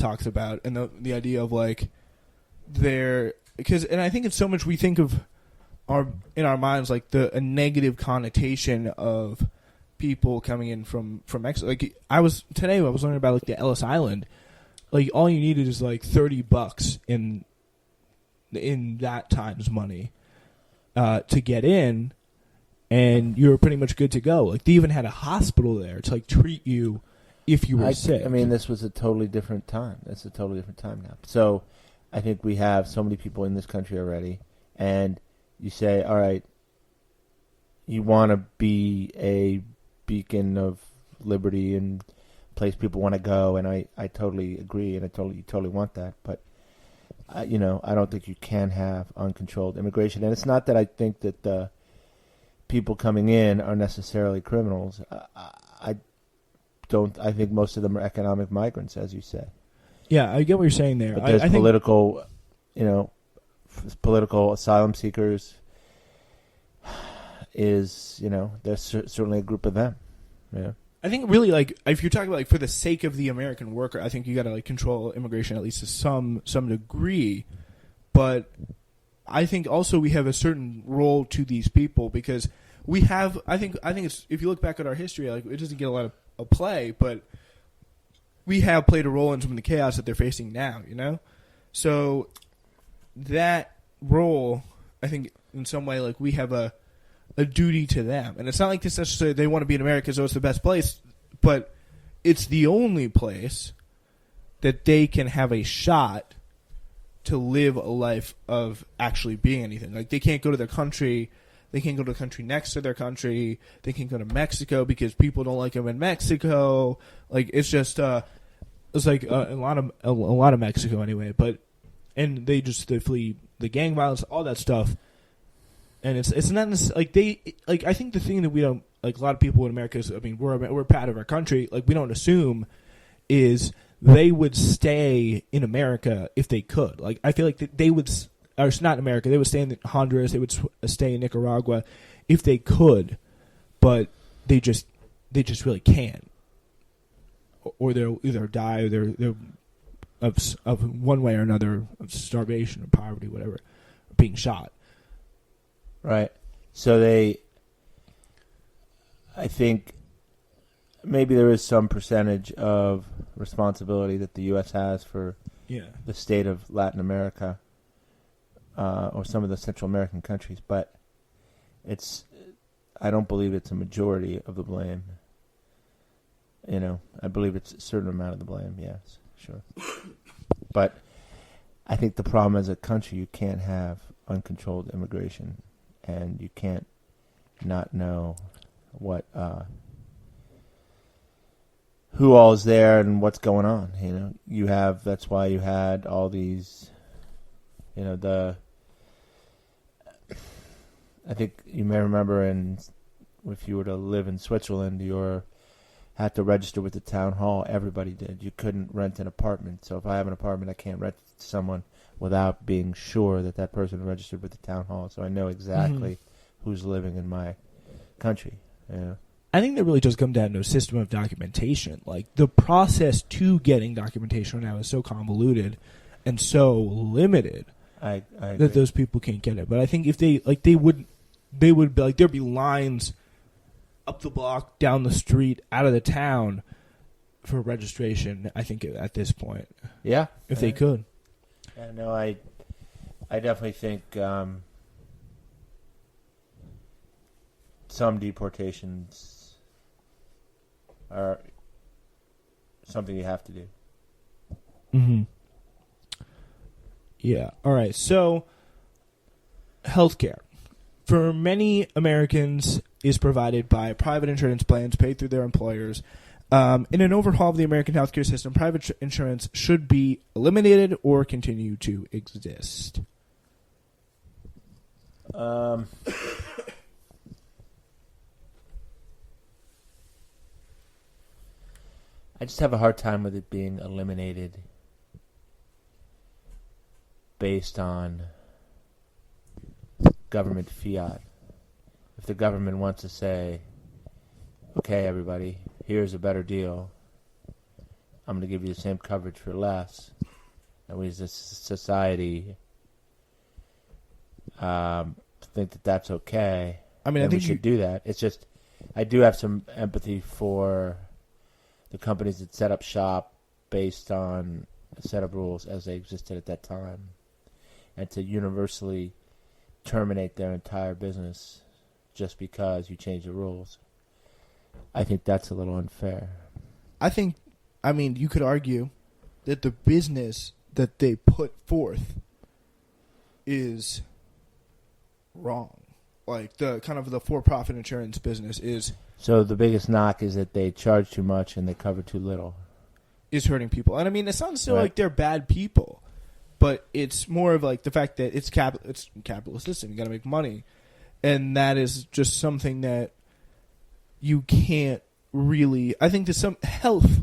talks about, and the idea of like and I think it's so much we think of in our minds like a negative connotation of people coming in from Mexico. Like I was learning about like the Ellis Island. Like all you needed is like $30 in that time's money to get in, and you were pretty much good to go. Like they even had a hospital there to like treat you if you were sick. I mean, this was a totally different time. It's a totally different time now. So I think we have so many people in this country already, and you say, all right, you want to be a beacon of liberty and place people want to go, and I totally agree, and you totally want that, but I don't think you can have uncontrolled immigration. And it's not that I think that the people coming in are necessarily criminals. I think most of them are economic migrants, as you say. Yeah, I get what you're saying there. But there's political, political asylum seekers there's certainly a group of them. Yeah. I think really, like, if you're talking about, like, for the sake of the American worker, I think you got to, like, control immigration at least to some degree. But I think also we have a certain role to these people because we have, I think it's, if you look back at our history, like, it doesn't get a lot of play, but we have played a role in some of the chaos that they're facing now, So that role, I think, in some way, like, we have a duty to them. And it's not like this necessarily they want to be in America so it's the best place, but it's the only place that they can have a shot to live a life of actually being anything. Like, they can't go to their country. They can't go to the country next to their country. They can't go to Mexico because people don't like them in Mexico. Like, it's just it's like a lot of Mexico anyway. And they flee the gang violence, all that stuff. And it's not necessarily, like I think the thing that we don't, like, a lot of people in America is, I mean, we're proud of our country. Like, we don't assume is they would stay in America if they could. Like, I feel like they would, or it's not in America, they would stay in Honduras, they would stay in Nicaragua if they could, but they just really can't. Or they'll either die or they're of one way or another, of starvation or poverty, whatever, being shot. Right. So I think maybe there is some percentage of responsibility that the U.S. has for the state of Latin America or some of the Central American countries, but I don't believe it's a majority of the blame. I believe it's a certain amount of the blame, yes, sure. But I think the problem as a country, you can't have uncontrolled immigration. And you can't not know what who all is there and what's going on. That's why you had all these. I think you may remember, if you were to live in Switzerland, you had to register with the town hall. Everybody did. You couldn't rent an apartment. So if I have an apartment, I can't rent it to someone without being sure that person registered with the town hall, so I know exactly who's living in my country. Yeah. I think that really does come down to a system of documentation. Like, the process to getting documentation now is so convoluted and so limited I that those people can't get it. But I think if they would be like, there'd be lines up the block, down the street, out of the town for registration. I think at this point, if they could. Yeah, no, I definitely think some deportations are something you have to do. Mm-hmm. Yeah. All right. So, healthcare for many Americans is provided by private insurance plans paid through their employers. In an overhaul of the American healthcare system, private insurance should be eliminated or continue to exist. I just have a hard time with it being eliminated based on government fiat. If the government wants to say, okay, everybody, here's a better deal, I'm going to give you the same coverage for less. And we as a society think that that's okay. I mean, I and think we should do that. It's just, I do have some empathy for the companies that set up shop based on a set of rules as they existed at that time, and to universally terminate their entire business just because you change the rules. I think that's a little unfair. I mean, you could argue that the business that they put forth is wrong. Like the kind of the for-profit insurance business is. So the biggest knock is that they charge too much and they cover too little. Is hurting people. And I mean, it sounds still Right. like they're bad people, but it's more of like the fact that it's capitalist system. You got to make money, and that is just something that you can't really. I think that some health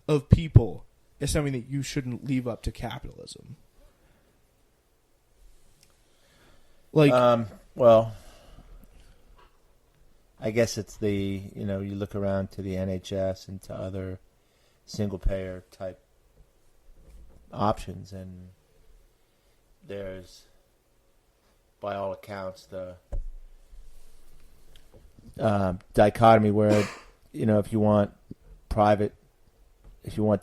of people is something that you shouldn't leave up to capitalism. Like, well, I guess it's you look around to the NHS and to other single-payer type options, and there's, by all accounts, the dichotomy where, if you want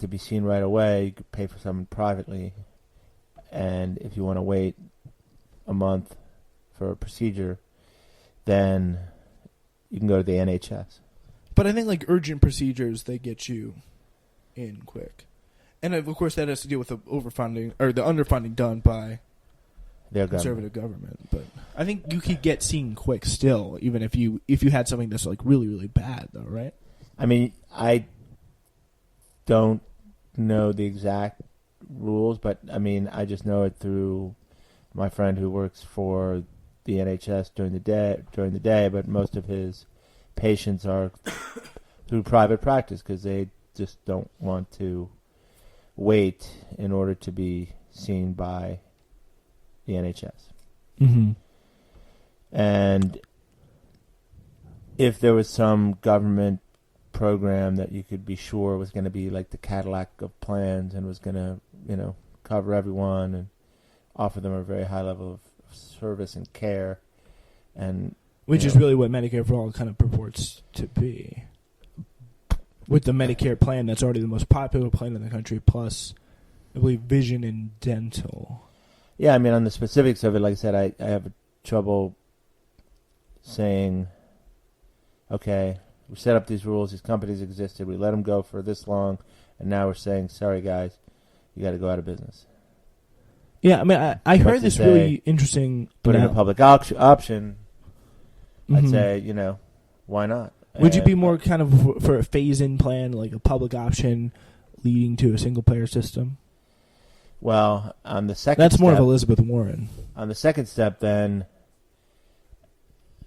to be seen right away, you could pay for someone privately, and if you want to wait a month for a procedure, then you can go to the NHS. but I think like urgent procedures, they get you in quick, and of course that has to deal with the overfunding or the underfunding done by Their conservative government. But I think you could get seen quick still, even if you had something that's like really, really bad, though, right? I mean, I don't know the exact rules, but I mean, I just know it through my friend who works for the NHS during the day, but most of his patients are through private practice because they just don't want to wait in order to be seen by the NHS. Mm-hmm. And if there was some government program that you could be sure was going to be like the Cadillac of plans and was going to, cover everyone and offer them a very high level of service and care, and Which is really what Medicare for All kind of purports to be. With the Medicare plan, that's already the most popular plan in the country, plus, I believe, vision and dental. Yeah, I mean, on the specifics of it, like I said, I have trouble saying, okay, we set up these rules, these companies existed, we let them go for this long, and now we're saying, sorry, guys, you got to go out of business. Yeah, I mean, I heard this say, really interesting. Put in a public option, Mm-hmm. I'd say, why not? Would you be more kind of for a phase-in plan, like a public option leading to a single-payer system? Well, on the second That's more step, of Elizabeth Warren. On the second step, then,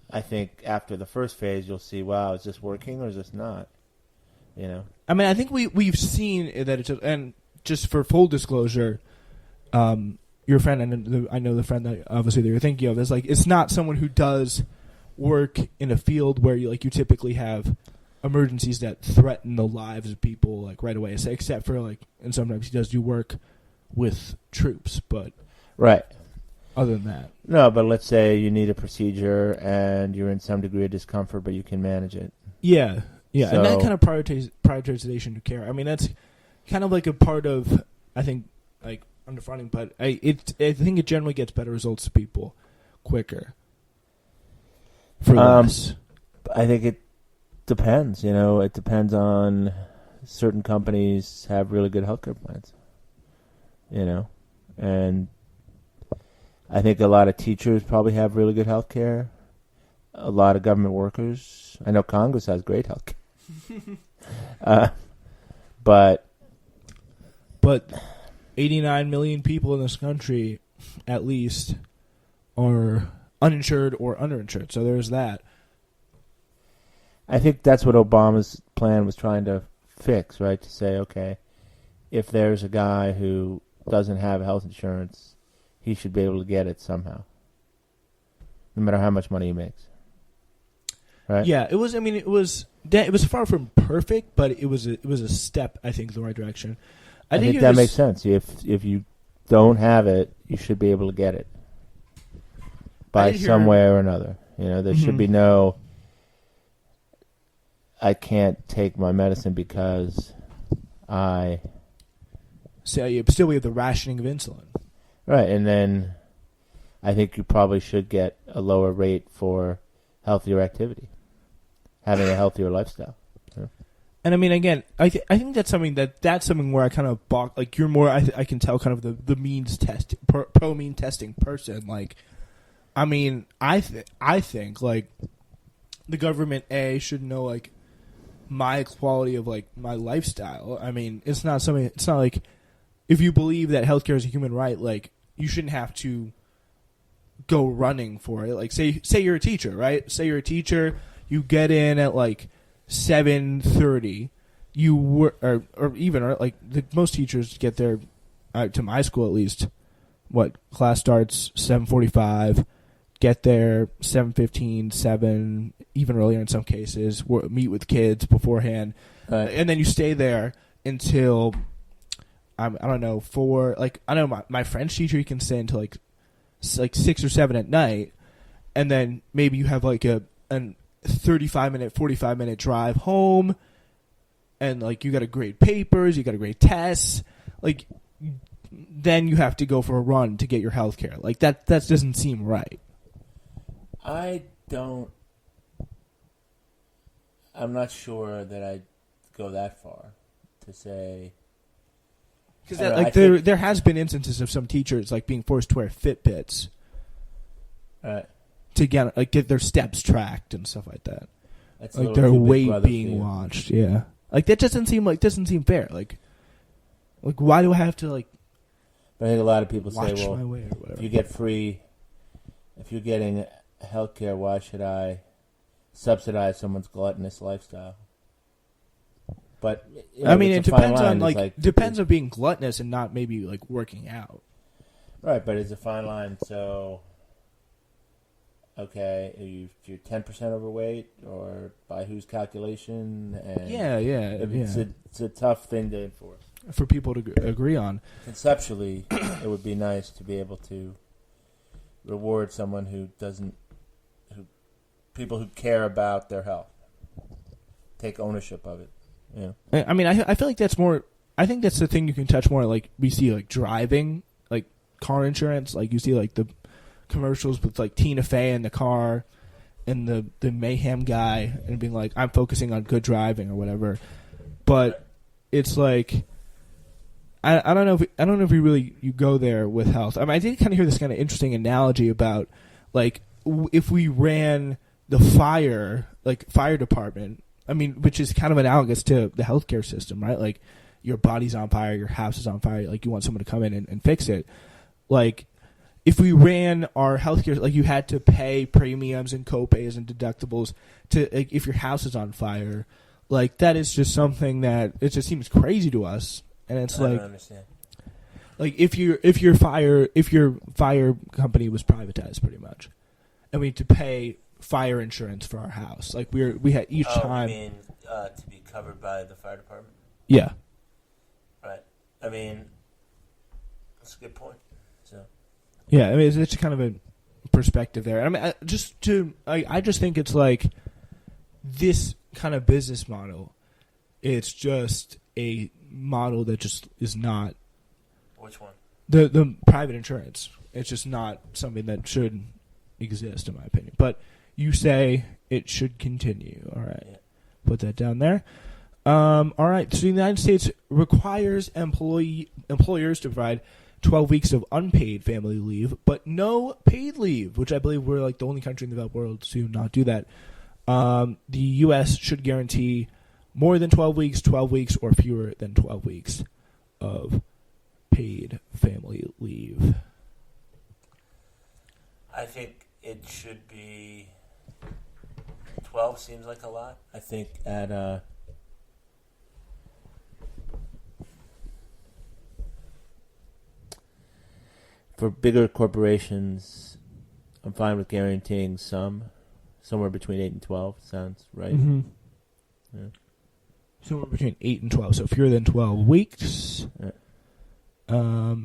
I think after the first phase, you'll see, wow, is this working or is this not? I mean, I think we've seen that it's and just for full disclosure, your friend and I know the friend that obviously that you're thinking of is like it's not someone who does work in a field where you typically have emergencies that threaten the lives of people like right away, except for and sometimes he does do work with troops, but right. Other than that, no. But let's say you need a procedure and you're in some degree of discomfort, but you can manage it. Yeah, So, and that kind of prioritization of care. I mean, that's kind of like a part of I think like underfunding, but I think it generally gets better results to people quicker. For less. I think it depends. It depends on certain companies have really good healthcare plans. And I think a lot of teachers probably have really good healthcare. A lot of government workers. I know Congress has great healthcare. But 89 million people in this country, at least, are uninsured or underinsured. So there's that. I think that's what Obama's plan was trying to fix, right? To say, okay, if there's a guy who doesn't have health insurance, he should be able to get it somehow, no matter how much money he makes. Right? Yeah, it was. I mean, it was it was far from perfect, but it was a step, I think, in the right direction. I think that makes sense. If you don't have it, you should be able to get it by some way or another. There should be no, I can't take my medicine because I... So still we have the rationing of insulin. Right, and then I think you probably should get a lower rate for healthier activity, having a healthier lifestyle. Yeah. And I mean, again, I think that's something where I kind of balk. Like you're more, I can tell, kind of the means test, pro mean testing person. Like, I mean, I think like the government should know like my quality of like my lifestyle. I mean, it's not like if you believe that healthcare is a human right, like you shouldn't have to go running for it. Like say you're a teacher, right? Say you're a teacher, you get in at like 7:30. You work, or like most teachers get there, to my school at least. What class starts 7:45? Get there 7:15, 7, even earlier in some cases. Meet with kids beforehand, and then you stay there until I don't know 4. Like I know my French teacher, you can stay until like 6 or 7 at night, and then maybe you have like a 35-minute, 45-minute drive home, and like you got to grade papers, you got to grade tests, like then you have to go for a run to get your health care. Like that doesn't seem right. I'm not sure that I'd go that far to say, because there has been instances of some teachers like being forced to wear Fitbits to get their steps tracked and stuff like that. That's like their weight being watched. Yeah, like that doesn't seem fair. Like why do I have to like? But I think a lot of people say, well, if you get if you're getting healthcare, why should I subsidize someone's gluttonous lifestyle? But I mean, it depends on depends on being gluttonous and not maybe like working out. Right, but it's a fine line. So, okay, you're 10% overweight, or by whose calculation? And it's a tough thing to enforce for people to agree on. Conceptually, it would be nice to be able to reward someone people who care about their health, take ownership of it. Yeah. I mean, I feel like that's more. I think that's the thing you can touch more. Like we see, like driving, like car insurance. Like you see, like the commercials with like Tina Fey in the car, and the mayhem guy, and being like, "I'm focusing on good driving" or whatever. But it's like, I don't know if you go there with health. I mean, I did kind of hear this kind of interesting analogy about like if we ran the fire department. I mean, which is kind of analogous to the healthcare system, right? Like, your body's on fire, your house is on fire, like, you want someone to come in and fix it. Like, if we ran our healthcare, like, you had to pay premiums and copays and deductibles to, like, if your house is on fire, like, that is just something that, it just seems crazy to us. And it's I don't understand. Like, if your fire company was privatized, pretty much, and we had to pay fire insurance for our house. Like we had each time. You mean to be covered by the fire department? Yeah. Right. I mean, that's a good point. So. Yeah, I mean it's kind of a perspective there. I mean, I just think it's like this kind of business model. It's just a model that just is not. Which one? The private insurance. It's just not something that should exist, in my opinion. But you say it should continue. All right. Yeah. Put that down there. All right. So the United States requires employers to provide 12 weeks of unpaid family leave, but no paid leave, which I believe we're like the only country in the developed world to not do that. The U.S. should guarantee more than 12 weeks, or fewer than 12 weeks of paid family leave. I think it should be 12 seems like a lot. I think at for bigger corporations, I'm fine with guaranteeing somewhere between 8 and 12. Sounds right. Mm-hmm. Yeah. Somewhere between 8 and 12. So fewer than 12 weeks. Yeah.